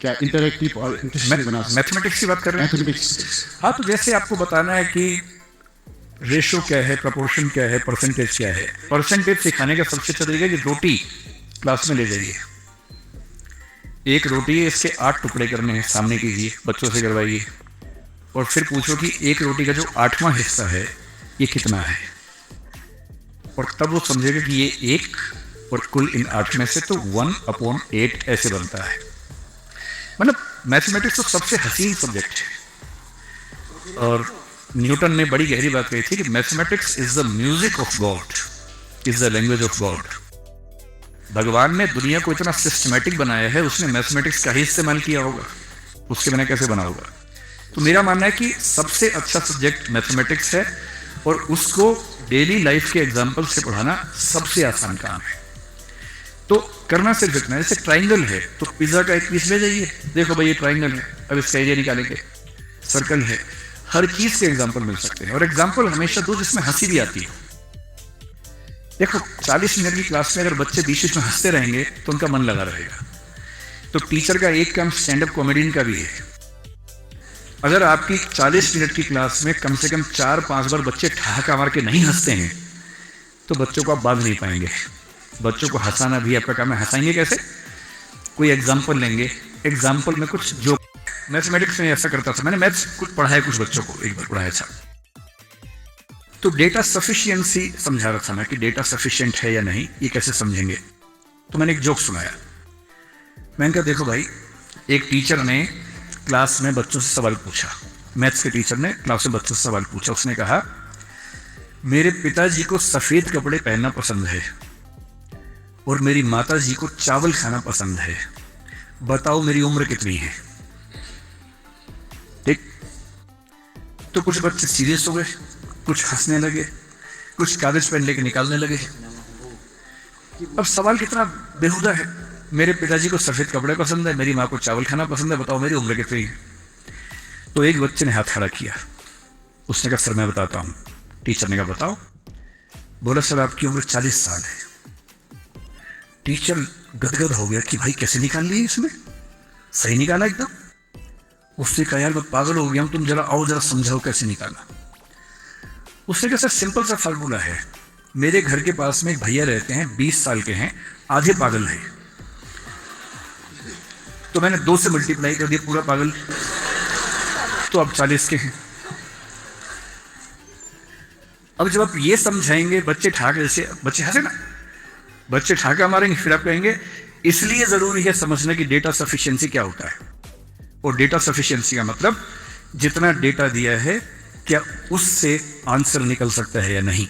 क्या इंटरेक्टिव और इंटरेस्टिंग बना सकते मैथमेटिक्स की बात कर रहे हैं। मैथमेटिक्स। हाँ, तो जैसे आपको बताना है कि रेशो क्या है, प्रपोर्शन क्या है, परसेंटेज क्या है। परसेंटेज सिखाने का सबसे अच्छा तरीका है कि रोटी क्लास में ले जाइए, एक रोटी है इसके 8 टुकड़े करने हैं, सामने कीजिए, बच्चों से करवाइए, और फिर पूछो कि एक रोटी का जो 8वां हिस्सा है ये कितना है, और तब वो समझेगा कि ये एक, और कुल इन 8 में से तो 1/8 ऐसे बनता है। मतलब मैथमेटिक्स तो सबसे हसीन सब्जेक्ट है। और न्यूटन ने बड़ी गहरी बात कही थी कि mathematics is the music of God, is the language of God. भगवान ने दुनिया को इतना सिस्टमैटिक बनाया है, उसने मैथमेटिक्स का ही इस्तेमाल किया होगा, उसके बिना कैसे बना होगा। तो मेरा मानना है कि सबसे अच्छा सब्जेक्ट मैथमेटिक्स है, और उसको डेली लाइफ के एग्जाम्पल से पढ़ाना सबसे आसान काम है। तो करना सिर्फ इतना है, जैसे ट्राइंगल है तो पिज्जा का एक पीस ले जाइए, देखो भाई ये ट्राइंगल है, अब इसका एरिया निकालेंगे, सर्कल है, हर चीज के एग्जाम्पल मिल सकते हैं। और एग्जाम्पल हमेशा दो जिसमें हंसी भी आती है। देखो 40 मिनट की क्लास में अगर बच्चे बीच बीच में हंसते रहेंगे तो उनका मन लगा रहेगा। तो टीचर का एक काम स्टैंड अप कॉमेडियन का भी है। अगर आपकी 40 मिनट की क्लास में कम से कम 4-5 बार बच्चे ठहाका मार के नहीं हंसते हैं तो बच्चों को आप बांध नहीं पाएंगे। बच्चों को हंसाना भी आपका काम है। हंसाएंगे कैसे? कोई एग्जाम्पल लेंगे, एग्जाम्पल में कुछ जो मैथमेटिक्स में ऐसा करता था, मैंने मैथ्स कुछ पढ़ाया, कुछ बच्चों को एक बार पढ़ाया था। तो डेटा सफिशिएंसी समझा रहा था मैं कि डेटा सफिशिएंट है या नहीं, ये कैसे समझेंगे। तो मैंने एक जोक सुनाया। मैंने कहा देखो भाई, एक टीचर ने क्लास में बच्चों से सवाल पूछा, मैथ्स के टीचर ने क्लास में बच्चों से सवाल पूछा। उसने कहा मेरे पिताजी को सफेद कपड़े पहनना पसंद है और मेरी माताजी को चावल खाना पसंद है, बताओ मेरी उम्र कितनी है। ठीक, तो कुछ बच्चे सीरियस हो गए, कुछ हंसने लगे, कुछ कागज पेन लेके निकालने लगे। अब सवाल कितना बेहुदा है, मेरे पिताजी को सफेद कपड़े पसंद है, मेरी माँ को चावल खाना पसंद है, बताओ मेरी उम्र कितनी है। तो एक बच्चे ने हाथ खड़ा किया, उसने कहा सर मैं बताता हूँ। टीचर ने कहा बताओ। बोला सर आपकी उम्र 40 साल है। टीचर गदगद हो गया कि भाई कैसे निकाल लिए इसमें, सही निकाला एकदम। उसने कहा यार मैं पागल हो गया हूँ, तुम जरा आओ जरा समझाओ कैसे निकाला। उसने कहा सर सिंपल सा फार्मूला है, मेरे घर के पास में एक भैया रहते हैं, 20 साल के हैं, आधे पागल हैं, तो मैंने 2 से मल्टीप्लाई कर दिया, पूरा पागल, तो अब 40 के हैं। अब जब आप ये समझाएंगे, बच्चे ठाके, जैसे बच्चे हंसे ना, बच्चे ठाका मारेंगे, फिर आप कहेंगे इसलिए जरूरी है समझना कि डेटा सफिशिएंसी क्या होता है। और डेटा सफिशिएंसी का मतलब जितना डेटा दिया है क्या उससे आंसर निकल सकता है या नहीं।